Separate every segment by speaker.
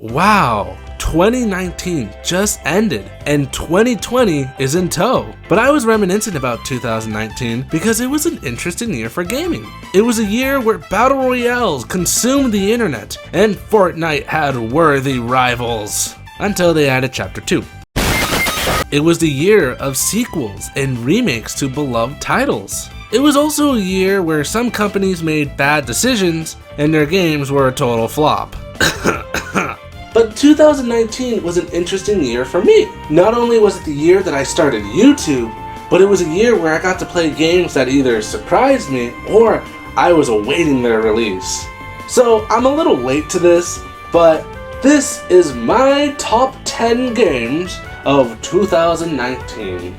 Speaker 1: Wow, 2019 just ended and 2020 is in tow. But I was reminiscing about 2019 because it was an interesting year for gaming. It was a year where battle royales consumed the internet and Fortnite had worthy rivals until they added Chapter 2. It was the year of sequels and remakes to beloved titles. It was also a year where some companies made bad decisions and their games were a total flop. But 2019 was an interesting year for me. Not only was it the year that I started YouTube, but it was a year where I got to play games that either surprised me or I was awaiting their release. So I'm a little late to this, but this is my top 10 games of 2019.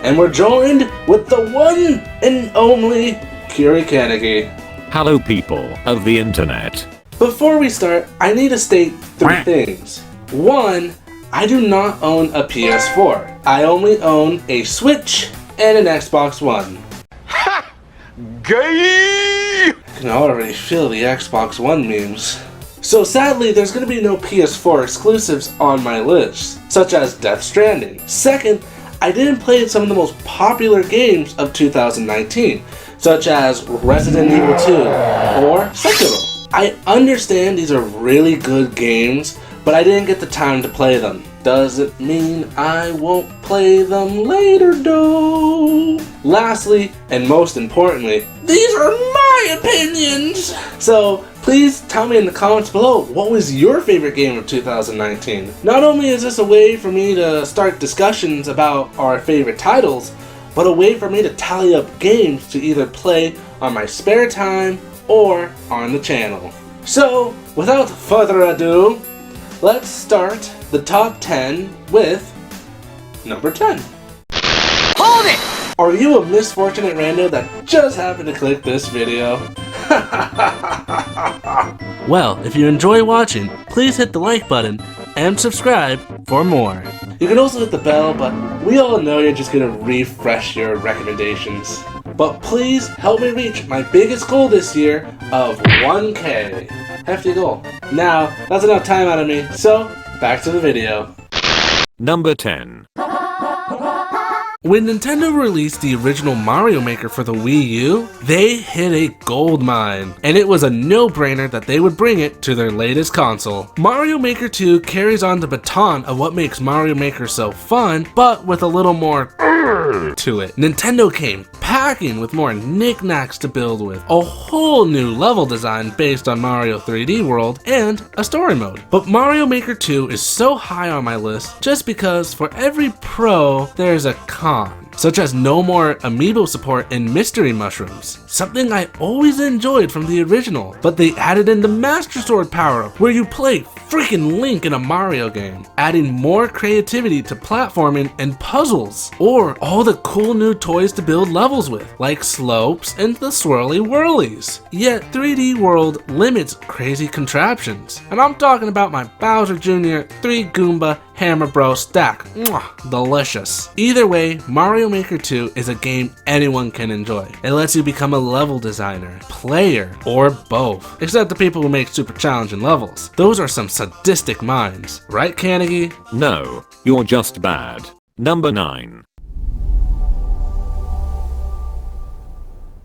Speaker 1: And we're joined with the one and only Kiri Kaneki.
Speaker 2: Hello people of the internet.
Speaker 1: Before we start, I need to state 3 things. 1, I do not own a PS4. I only own a Switch and an Xbox One.
Speaker 3: Ha! Gay!
Speaker 1: I can already feel the Xbox One memes. So sadly, there's going to be no PS4 exclusives on my list, such as Death Stranding. Second, I didn't play some of the most popular games of 2019, such as Resident Evil 2 or Sekiro. I understand these are really good games, but I didn't get the time to play them. Doesn't mean I won't play them later though. Lastly, and most importantly, these are my opinions! So please tell me in the comments below, what was your favorite game of 2019? Not only is this a way for me to start discussions about our favorite titles, but a way for me to tally up games to either play on my spare time or on the channel. So, without further ado, let's start the top 10 with number 10.
Speaker 3: Hold it!
Speaker 1: Are you a misfortunate rando that just happened to click this video? Well, if you enjoy watching, please hit the like button and subscribe for more. You can also hit the bell, but we all know you're just gonna refresh your recommendations. But please help me reach my biggest goal this year of 1K. Hefty goal. Now, that's enough time out of me, so back to the video.
Speaker 2: Number 10.
Speaker 1: When Nintendo released the original Mario Maker for the Wii U, they hit a gold mine, and it was a no-brainer that they would bring it to their latest console. Mario Maker 2 carries on the baton of what makes Mario Maker so fun, but with a little more to it. Nintendo came packing with more knickknacks to build with, a whole new level design based on Mario 3D World, and a story mode. But Mario Maker 2 is so high on my list just because for every pro, there's a con. Such as no more amiibo support in Mystery Mushrooms, something I always enjoyed from the original, but they added in the Master Sword power-up where you play freaking Link in a Mario game, adding more creativity to platforming and puzzles, or all the cool new toys to build levels with, like slopes and the swirly whirlies. Yet 3D World limits crazy contraptions, and I'm talking about my Bowser Jr. 3 Goomba Hammer Bro stack. Mwah, delicious. Either way, Mario Maker 2 is a game anyone can enjoy. It lets you become a level designer, player, or both. Except the people who make super challenging levels. Those are some sadistic minds. Right, Kaneki?
Speaker 2: No, you're just bad. Number 9.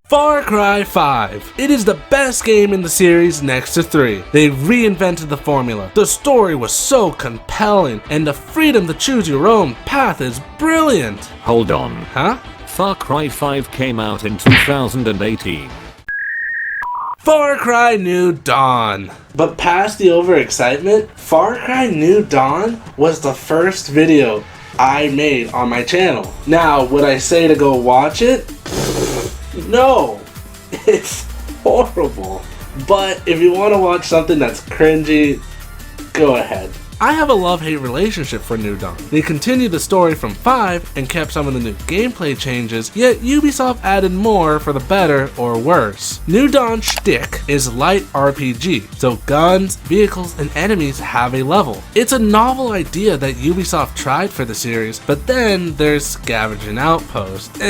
Speaker 1: Far Cry 5. It is the best game in the series next to 3. They reinvented the formula. The story was so compelling, and the freedom to choose your own path is brilliant.
Speaker 2: Hold on.
Speaker 1: Huh?
Speaker 2: Far Cry 5 came out in 2018.
Speaker 1: Far Cry New Dawn. But past the overexcitement, Far Cry New Dawn was the first video I made on my channel. Now, would I say to go watch it? No, it's horrible. But if you want to watch something that's cringy, go ahead. I have a love-hate relationship for New Dawn. They continued the story from 5 and kept some of the new gameplay changes, yet Ubisoft added more for the better or worse. New Dawn's shtick is light RPG, so guns, vehicles, and enemies have a level. It's a novel idea that Ubisoft tried for the series, but then there's Scavenging Outpost.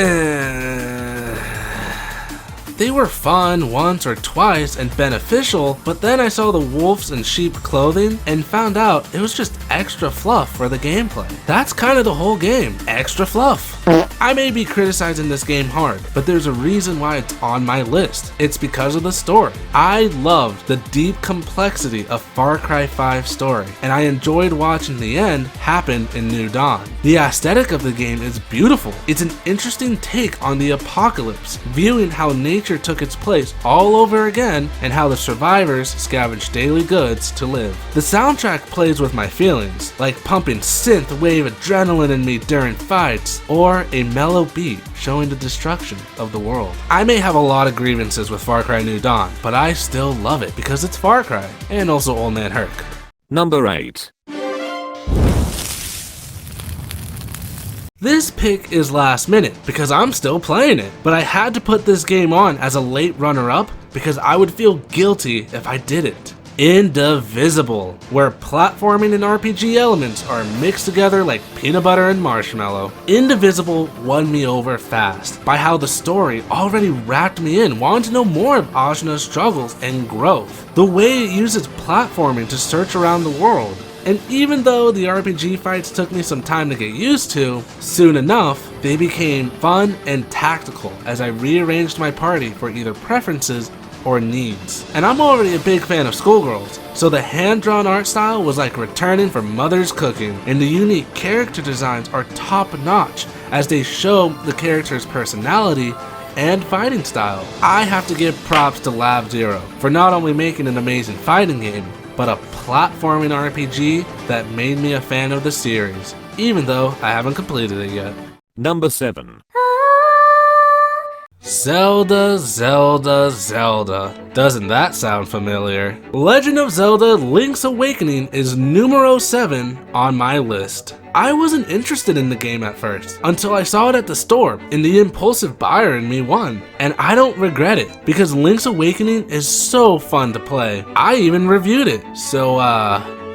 Speaker 1: They were fun once or twice and beneficial, but then I saw the wolves in sheep clothing and found out it was just extra fluff for the gameplay. That's kind of the whole game, extra fluff. I may be criticizing this game hard, but there's a reason why it's on my list. It's because of the story. I loved the deep complexity of Far Cry 5's story, and I enjoyed watching the end happen in New Dawn. The aesthetic of the game is beautiful. It's an interesting take on the apocalypse, viewing how nature took its place all over again and how the survivors scavenged daily goods to live. The soundtrack plays with my feelings, like pumping synth wave adrenaline in me during fights, or a mellow beat showing the destruction of the world. I may have a lot of grievances with Far Cry New Dawn, but I still love it because it's Far Cry, and also Old Man Herc.
Speaker 2: Number 8.
Speaker 1: This pick is last minute because I'm still playing it, but I had to put this game on as a late runner-up because I would feel guilty if I didn't. Indivisible, where platforming and RPG elements are mixed together like peanut butter and marshmallow. Indivisible won me over fast by how the story already wrapped me in, wanting to know more of Ajna's struggles and growth. The way it uses platforming to search around the world. And even though the RPG fights took me some time to get used to, soon enough, they became fun and tactical as I rearranged my party for either preferences or needs. And I'm already a big fan of Schoolgirls, so the hand-drawn art style was like returning from mother's cooking, and the unique character designs are top-notch as they show the character's personality and fighting style. I have to give props to Lab Zero for not only making an amazing fighting game, but a platforming RPG that made me a fan of the series, even though I haven't completed it yet.
Speaker 2: Number 7.
Speaker 1: Zelda, Zelda, Zelda. Doesn't that sound familiar? Legend of Zelda Link's Awakening is numero 7 on my list. I wasn't interested in the game at first, until I saw it at the store, and the impulsive buyer in me won. And I don't regret it, because Link's Awakening is so fun to play. I even reviewed it, so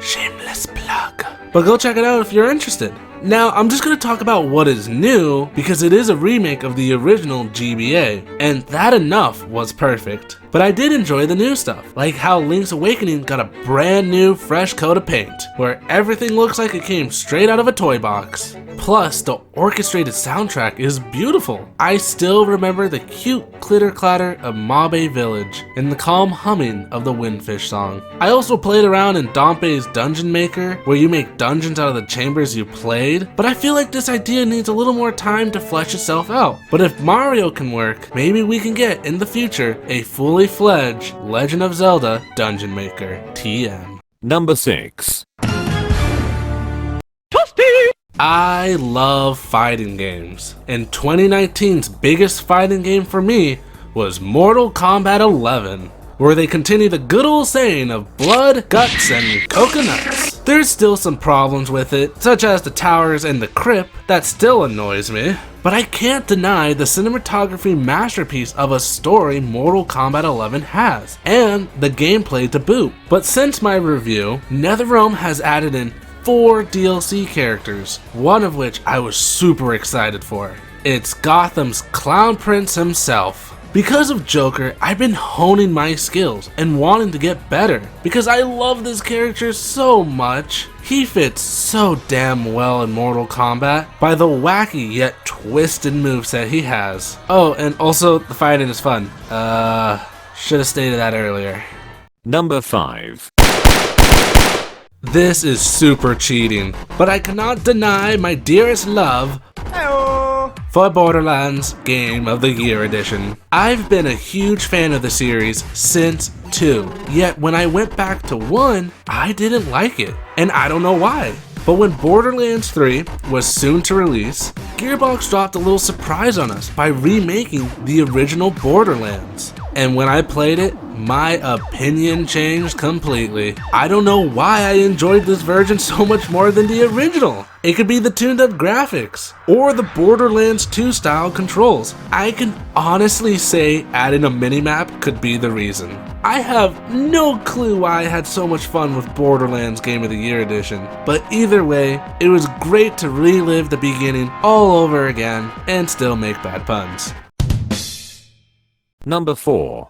Speaker 1: shameless plug. But go check it out if you're interested. Now, I'm just going to talk about what is new, because it is a remake of the original GBA, and that enough was perfect. But I did enjoy the new stuff, like how Link's Awakening got a brand new fresh coat of paint, where everything looks like it came straight out of a toy box. Plus, the orchestrated soundtrack is beautiful. I still remember the cute clitter-clatter of Mabe Village and the calm humming of the Windfish song. I also played around in Dompe's Dungeon Maker, where you make dungeons out of the chambers you played, but I feel like this idea needs a little more time to flesh itself out. But if Mario can work, maybe we can get, in the future, a fully fledged Legend of Zelda Dungeon Maker. TM.
Speaker 2: Number 6.
Speaker 1: I love fighting games, and 2019's biggest fighting game for me was Mortal Kombat 11, where they continue the good old saying of blood, guts, and coconuts. There's still some problems with it, such as the towers and the crypt, that still annoys me, but I can't deny the cinematography masterpiece of a story Mortal Kombat 11 has, and the gameplay to boot. But since my review, NetherRealm has added in 4 DLC characters, one of which I was super excited for. It's Gotham's Clown Prince himself. Because of Joker, I've been honing my skills and wanting to get better because I love this character so much. He fits so damn well in Mortal Kombat by the wacky yet twisted moveset he has. Oh, and also the fighting is fun. Should have stated that earlier.
Speaker 2: Number 5.
Speaker 1: This is super cheating, but I cannot deny my dearest love for Borderlands Game of the Year Edition. I've been a huge fan of the series since 2, yet when I went back to 1, I didn't like it, and I don't know why. But when Borderlands 3 was soon to release, Gearbox dropped a little surprise on us by remaking the original Borderlands. And when I played it, my opinion changed completely. I don't know why I enjoyed this version so much more than the original. It could be the tuned up graphics, or the Borderlands 2 style controls. I can honestly say adding a minimap could be the reason. I have no clue why I had so much fun with Borderlands Game of the Year Edition, but either way, it was great to relive the beginning all over again and still make bad puns.
Speaker 2: Number 4.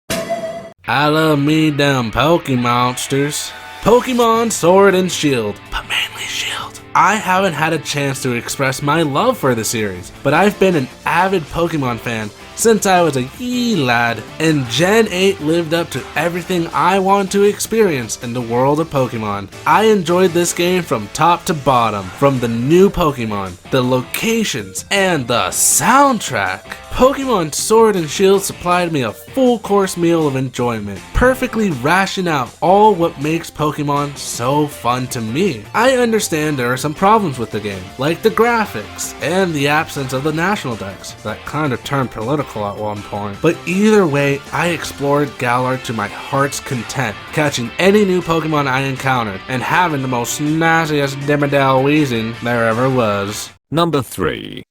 Speaker 1: I love me them Pokemonsters. Pokemon Sword and Shield, but mainly Shield. I haven't had a chance to express my love for the series, but I've been an avid Pokemon fan since I was a wee lad, and Gen 8 lived up to everything I want to experience in the world of Pokemon. I enjoyed this game from top to bottom, from the new Pokemon, the locations, and the soundtrack. Pokemon Sword and Shield supplied me a full course meal of enjoyment, perfectly ration out all what makes Pokemon so fun to me. I understand there are some problems with the game, like the graphics and the absence of the national decks that kind of turned political at one point. But either way, I explored Galar to my heart's content, catching any new Pokemon I encountered and having the most nastiest Dimmadale wheezing there ever was.
Speaker 2: Number 3.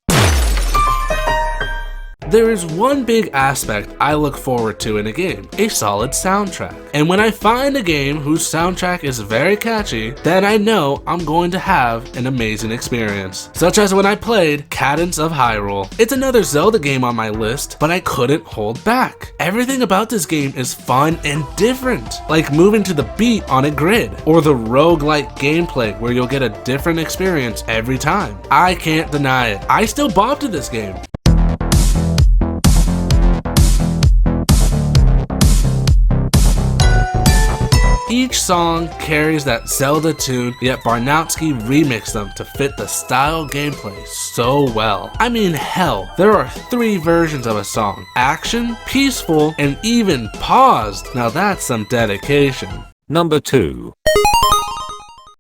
Speaker 1: There is one big aspect I look forward to in a game, a solid soundtrack. And when I find a game whose soundtrack is very catchy, then I know I'm going to have an amazing experience. Such as when I played Cadence of Hyrule. It's another Zelda game on my list, but I couldn't hold back. Everything about this game is fun and different, like moving to the beat on a grid, or the roguelike gameplay where you'll get a different experience every time. I can't deny it, I still bob to this game. Each song carries that Zelda tune, yet Barnowski remixed them to fit the style gameplay so well. I mean, hell, there are 3 versions of a song: action, peaceful, and even paused. Now that's some dedication.
Speaker 2: Number 2.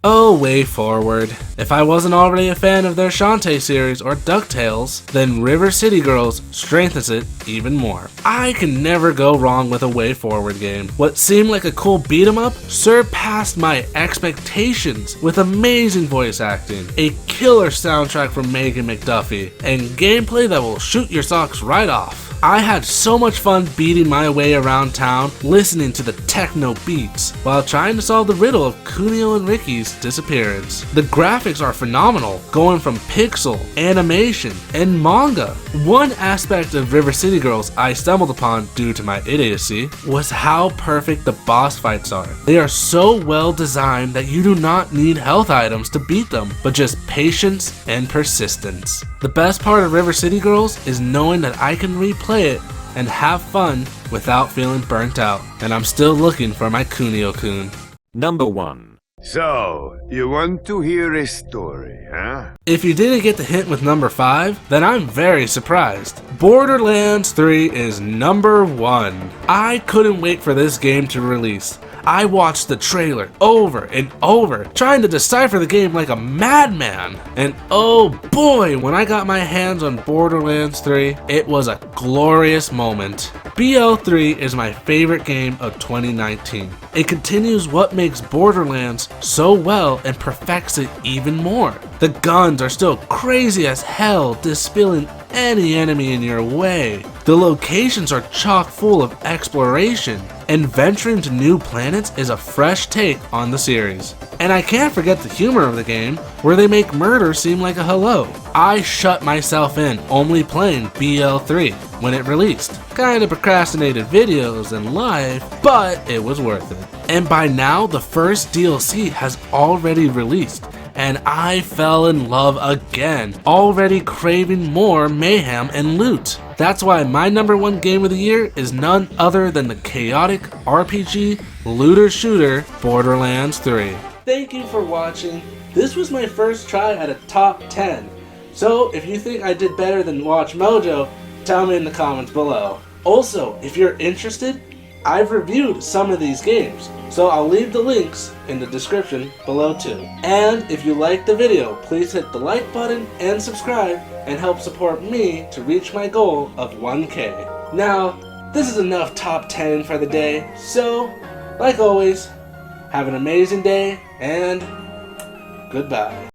Speaker 1: Oh, Way Forward. If I wasn't already a fan of their Shantae series or DuckTales, then River City Girls strengthens it even more. I can never go wrong with a Way Forward game. What seemed like a cool beat 'em up surpassed my expectations with amazing voice acting, a killer soundtrack from Megan McDuffie, and gameplay that will shoot your socks right off. I had so much fun beating my way around town, listening to the techno beats, while trying to solve the riddle of Kunio and Ricky's disappearance. The graphics are phenomenal, going from pixel, animation, and manga. One aspect of River City Girls I stumbled upon due to my idiocy was how perfect the boss fights are. They are so well designed that you do not need health items to beat them, but just patience and persistence. The best part of River City Girls is knowing that I can replay it and have fun without feeling burnt out, and I'm still looking for my Kunio-kun.
Speaker 2: Number 1.
Speaker 4: So, you want to hear a story, huh?
Speaker 1: If you didn't get the hint with number 5, then I'm very surprised. Borderlands 3 is number 1. I couldn't wait for this game to release. I watched the trailer over and over, trying to decipher the game like a madman. And oh boy, when I got my hands on Borderlands 3, it was a glorious moment. BL3 is my favorite game of 2019. It continues what makes Borderlands so well and perfects it even more. The guns are still crazy as hell, dispelling any enemy in your way. The locations are chock full of exploration, and venturing to new planets is a fresh take on the series. And I can't forget the humor of the game, where they make murder seem like a hello. I shut myself in only playing BL3 when it released. Kinda procrastinated videos and life, but it was worth it. And by now, the first DLC has already released, and I fell in love again, already craving more mayhem and loot. That's why my number 1 game of the year is none other than the chaotic RPG looter shooter Borderlands 3. Thank you for watching. This was my first try at a top 10. So if you think I did better than Watch Mojo, tell me in the comments below. Also, if you're interested, I've reviewed some of these games, so I'll leave the links in the description below too. And if you liked the video, please hit the like button and subscribe and help support me to reach my goal of 1K. Now, this is enough top 10 for the day, so like always, have an amazing day and goodbye.